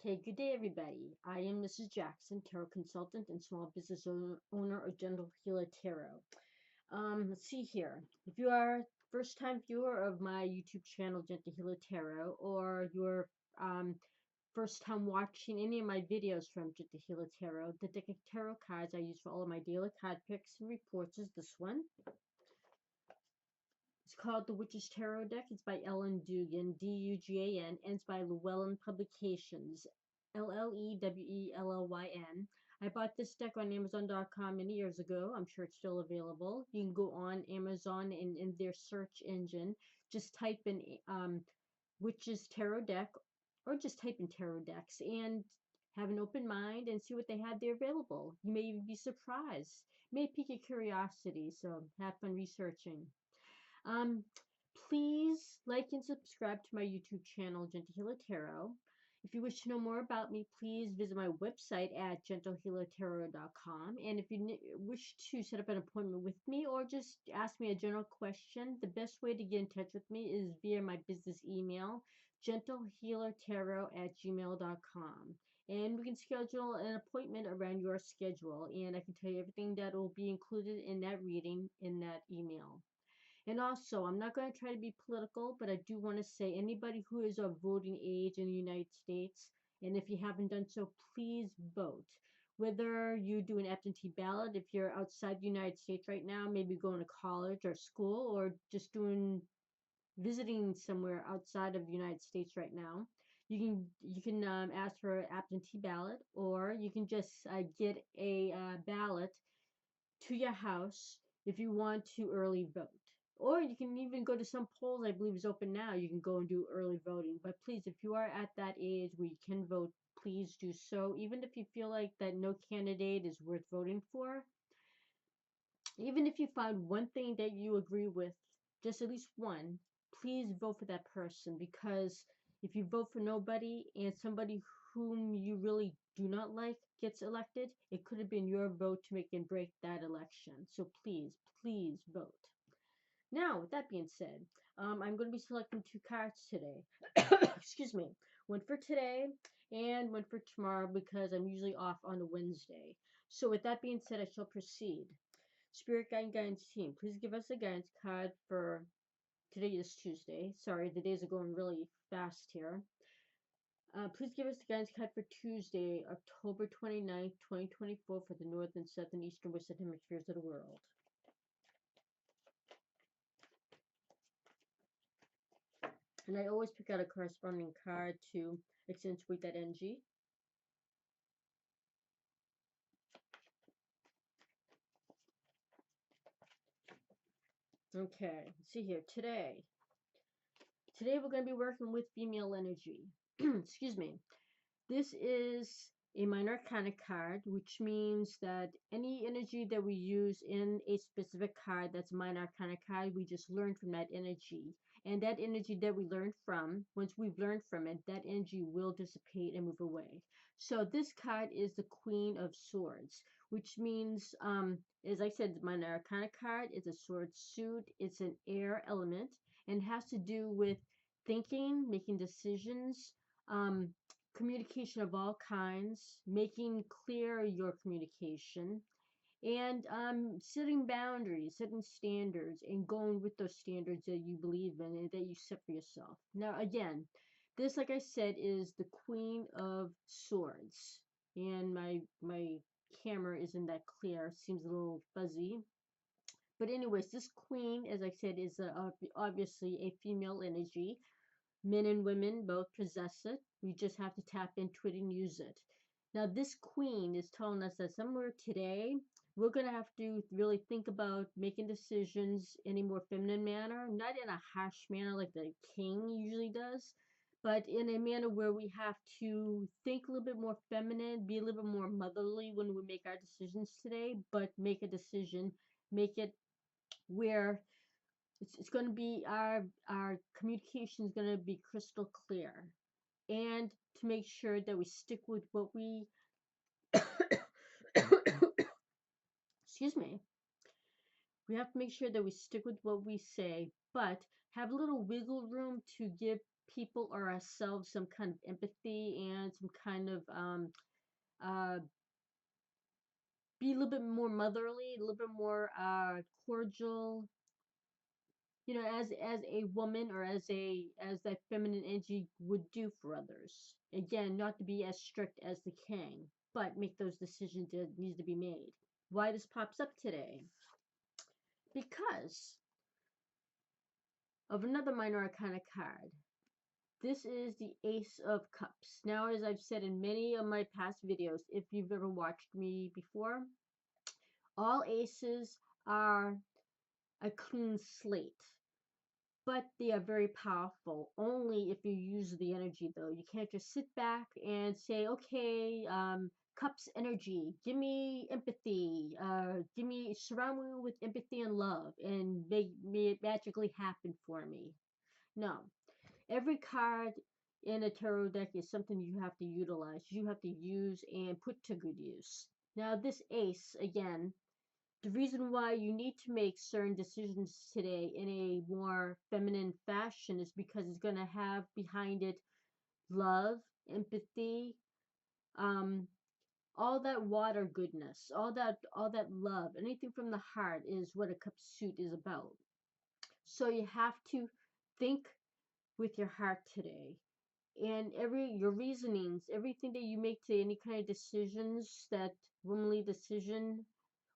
Okay, good day, everybody. I am Mrs. Jackson, tarot consultant and small business owner of Gentle Healer Tarot. Let's see here. If you are first-time viewer of my YouTube channel, Gentle Healer Tarot, or you're first time watching any of my videos from Gentle Healer Tarot, the deck of tarot cards I use for all of my daily card picks and reports is this one. It's called The Witch's Tarot Deck. It's by Ellen Dugan, Dugan, and it's by Llewellyn Publications, Llewellyn. I bought this deck on Amazon.com many years ago. I'm sure it's still available. You can go on Amazon and in their search engine, just type in Witch's Tarot Deck, or just type in tarot decks and have an open mind and see what they have there available. You may even be surprised. It may pique your curiosity, so have fun researching. Um, Please like and subscribe to my YouTube channel, Gentle Healer Tarot. If you wish to know more about me, please visit my website at gentlehealertarot.com. And if you wish to set up an appointment with me or just ask me a general question, the best way to get in touch with me is via my business email, gentlehealertarot@gmail.com. And we can schedule an appointment around your schedule, and I can tell you everything that will be included in that reading in that email. And also, I'm not going to try to be political, but I do want to say anybody who is of voting age in the United States, and if you haven't done so, please vote. Whether you do an absentee ballot, if you're outside the United States right now, maybe going to college or school, or just visiting somewhere outside of the United States right now, you can ask for an absentee ballot, or you can just get a ballot to your house if you want to early vote. Or you can even go to some polls, I believe is open now. You can go and do early voting. But please, if you are at that age where you can vote, please do so. Even if you feel like that no candidate is worth voting for, even if you find one thing that you agree with, just at least one, please vote for that person. Because if you vote for nobody and somebody whom you really do not like gets elected, it could have been your vote to make and break that election. So please vote. Now, with that being said, I'm going to be selecting two cards today. Excuse me. One for today and one for tomorrow because I'm usually off on a Wednesday. So with that being said, I shall proceed. Spirit Guide and Guidance Team, please give us a guidance card for today is Tuesday. Sorry, the days are going really fast here. Please give us the guidance card for Tuesday, October 29th, 2024 for the Northern, Southern, Eastern, Western Hemispheres of the world. And I always pick out a corresponding card to accentuate that energy. Okay, let's see here. Today we're going to be working with female energy. Excuse me. This is a minor arcana card, which means that any energy that we use in a specific card that's a minor arcana card, we just learn from that energy. And that energy that we learned from, once we've learned from it, that energy will dissipate and move away. So this card is the Queen of Swords, which means, as I said, the minor arcana card. It's a sword suit. It's an air element, and has to do with thinking, making decisions, communication of all kinds, making clear your communication, and setting boundaries, setting standards, and going with those standards that you believe in and that you set for yourself. Now, again, this, like I said, is the Queen of Swords, and my camera isn't that clear. Seems a little fuzzy. But anyways, this queen, as I said, is obviously a female energy. Men and women both possess it. We just have to tap into it and use it. Now, this queen is telling us that somewhere today, we're going to have to really think about making decisions in a more feminine manner, not in a harsh manner like the king usually does, but in a manner where we have to think a little bit more feminine, be a little bit more motherly when we make our decisions today, but make a decision, make it where it's going to be our communication is going to be crystal clear, and to make sure that we stick with what we excuse me, we have to make sure that we stick with what we say, but have a little wiggle room to give people or ourselves some kind of empathy and some kind of uh, be a little bit more motherly, a little bit more cordial, you know, as a woman or as that feminine energy would do for others. Again, not to be as strict as the king, but make those decisions that needs to be made. Why this pops up today? Because of another minor arcana card. This is the Ace of Cups. Now, as I've said in many of my past videos, if you've ever watched me before, all aces are a clean slate, but they are very powerful only if you use the energy, though. You can't just sit back and say, okay, cups energy, give me empathy, surround me with empathy and love, and make it magically happen for me. No. Every card in a tarot deck is something you have to utilize, you have to use and put to good use. Now, this ace, again, the reason why you need to make certain decisions today in a more feminine fashion is because it's going to have behind it love, empathy, um, all that water goodness, all that love, anything from the heart is what a cup suit is about. So you have to think with your heart today. And your reasonings, everything that you make to any kind of decisions, that womanly decision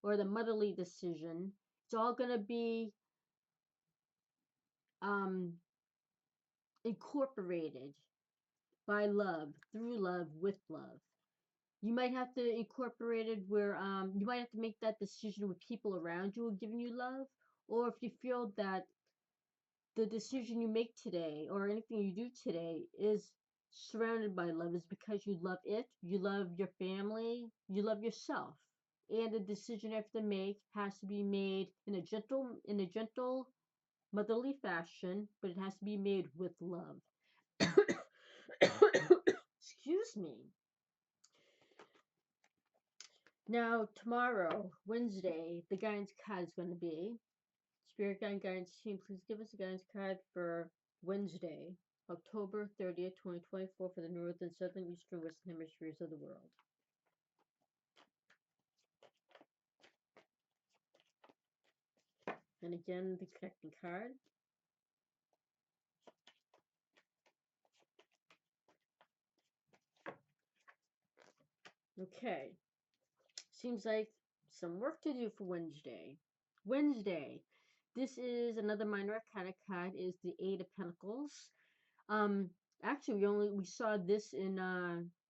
or the motherly decision, it's all going to be um, incorporated by love, through love, with love. You might have to incorporate it where you might have to make that decision with people around you who are giving you love, or if you feel that the decision you make today or anything you do today is surrounded by love, is because you love it, you love your family, you love yourself. And the decision you have to make has to be made in a gentle motherly fashion, but it has to be made with love. Excuse me. Now, tomorrow, Wednesday, the guidance card is going to be Spirit Guidance Team. Please give us a guidance card for Wednesday, October 30th, 2024, for the northern, southern, eastern, western hemispheres of the world. And again, the connecting card. Okay. Seems like some work to do for Wednesday. Wednesday. This is another minor arcana card, is the Eight of Pentacles. Um, actually, we saw this in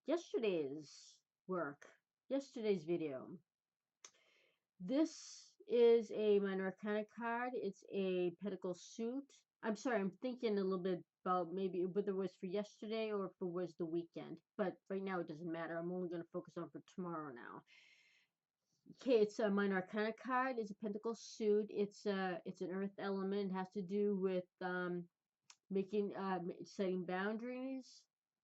yesterday's work, yesterday's video. This is a minor arcana card. It's a pentacle suit. I'm sorry, I'm thinking a little bit about maybe whether it was for yesterday or if it was the weekend. But right now it doesn't matter. I'm only going to focus on for tomorrow now. Okay, it's a minor arcana card. It's a pentacle suit. It's an earth element. It has to do with setting boundaries,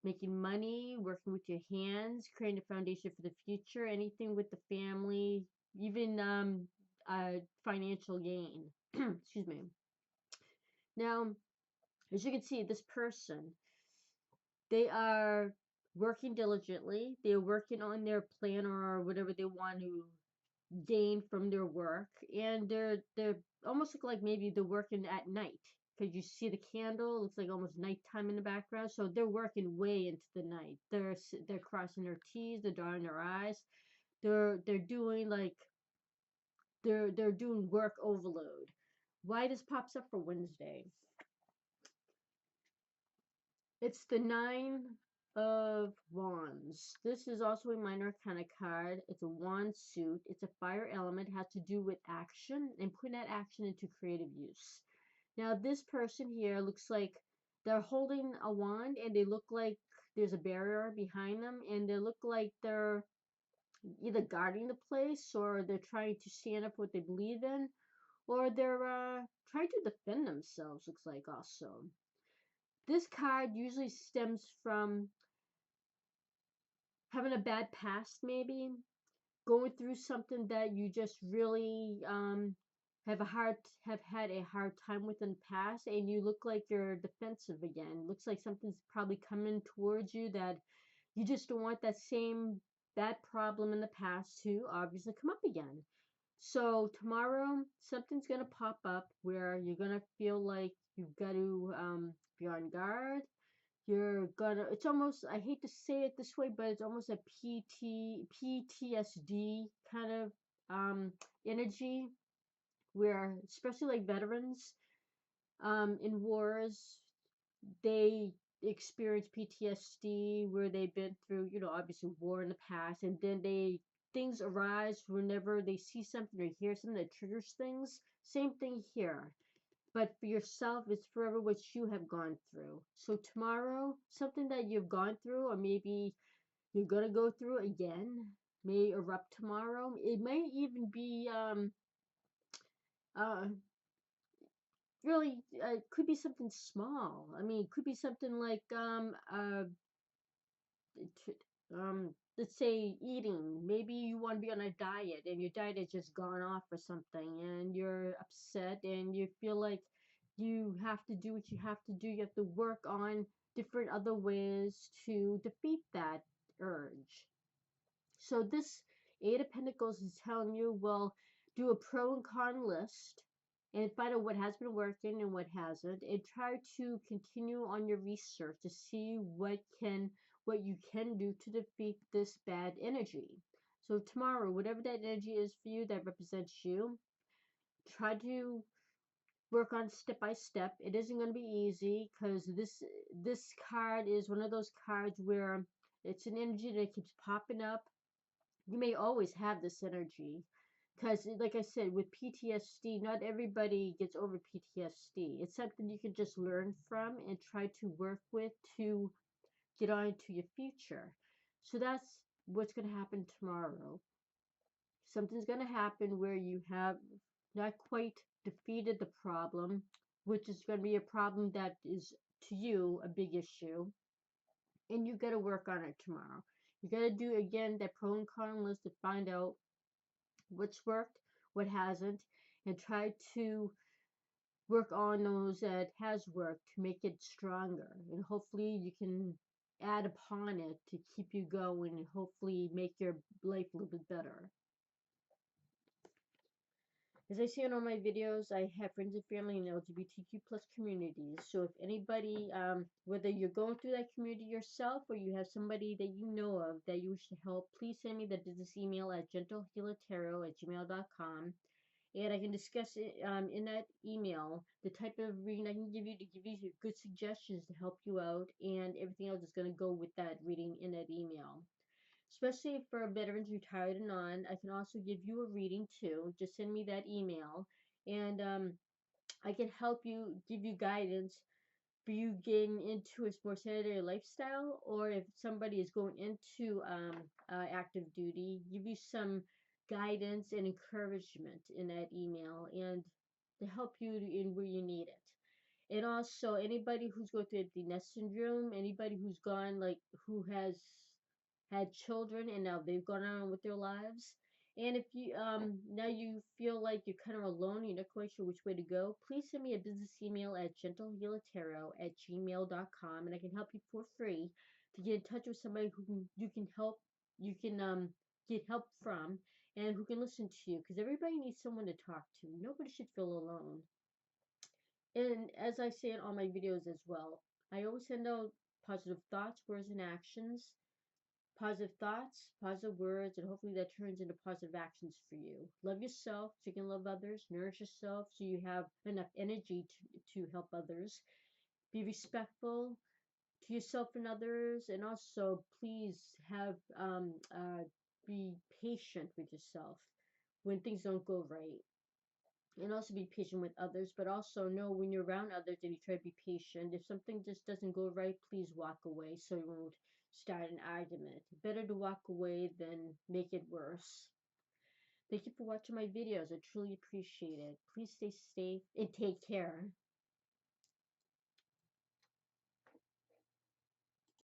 making money, working with your hands, creating a foundation for the future, anything with the family, even financial gain. Excuse me. Now, as you can see, this person, they are working diligently. They're working on their plan or whatever they want to gain from their work, and they're almost look like maybe they're working at night, because you see the candle, looks like almost nighttime in the background. So they're working way into the night. They're crossing their T's, they're dotting their I's. They're doing like they're doing work overload. Why this pops up for Wednesday? It's the Nine of Wands. This is also a minor arcana card. It's a wand suit. It's a fire element. It has to do with action and putting that action into creative use. Now, this person here looks like they're holding a wand, and they look like there's a barrier behind them, and they look like they're either guarding the place, or they're trying to stand up for what they believe in, or they're trying to defend themselves, looks like also. This card usually stems from having a bad past, maybe going through something that you just really have had a hard time with in the past, and you look like you're defensive again. Looks like something's probably coming towards you that you just don't want that same bad problem in the past to obviously come up again. So tomorrow something's gonna pop up where you're gonna feel like you've got to be on guard. You're gonna, it's almost, I hate to say it this way, but it's almost a PTSD kind of energy where, especially like veterans in wars, they experience PTSD where they've been through, you know, obviously war in the past, and then things arise whenever they see something or hear something that triggers things. Same thing here. But for yourself, it's forever what you have gone through. So tomorrow, something that you've gone through, or maybe you're gonna go through again, may erupt tomorrow. It may even be uh really could be something small. I mean, it could be something like let's say eating. Maybe you want to be on a diet and your diet has just gone off or something, and you're upset and you feel like you have to do what you have to do. You have to work on different other ways to defeat that urge. So this Eight of Pentacles is telling you, well, do a pro and con list and find out what has been working and what hasn't, and try to continue on your research to see what you can do to defeat this bad energy. So tomorrow, whatever that energy is for you that represents you, try to work on step by step. It isn't going to be easy because this card is one of those cards where it's an energy that keeps popping up. You may always have this energy because, like I said, with PTSD, not everybody gets over PTSD. It's something you can just learn from and try to work with to get on to your future. So that's what's going to happen tomorrow. Something's going to happen where you have not quite defeated the problem, which is going to be a problem that is to you a big issue, and you got to work on it tomorrow. You got to do again that pro and con list to find out what's worked, what hasn't, and try to work on those that has worked to make it stronger. And hopefully you can add upon it to keep you going and hopefully make your life a little bit better. As I say in all my videos, I have friends and family in LGBTQ plus communities. So if anybody, whether you're going through that community yourself or you have somebody that you know of that you wish to help, please send me the business email at gentlehealertarot@gmail.com. And I can discuss it in that email, the type of reading I can give you to give you good suggestions to help you out, and everything else is going to go with that reading in that email. Especially for veterans retired and on, I can also give you a reading too. Just send me that email, and I can help you, give you guidance for you getting into a more sedentary lifestyle, or if somebody is going into active duty, give you some guidance and encouragement in that email, and to help you in where you need it. And also anybody who's going through the nest syndrome, anybody who's gone, like, who has had children and now they've gone on with their lives. And if you now you feel like you're kind of alone, you're not quite sure which way to go, please send me a business email at gentlehealertarot@gmail.com, and I can help you for free to get in touch with somebody who you can help, you can get help from, and who can listen to you, because everybody needs someone to talk to. Nobody should feel alone. And as I say in all my videos as well, I always send out positive thoughts, words, and actions. Positive thoughts, positive words, and hopefully that turns into positive actions for you. Love yourself so you can love others. Nourish yourself so you have enough energy to help others. Be respectful to yourself and others, and also please have be patient with yourself when things don't go right. And also be patient with others, but also know when you're around others and you try to be patient. If something just doesn't go right, please walk away so you won't start an argument. Better to walk away than make it worse. Thank you for watching my videos. I truly appreciate it. Please stay safe and take care.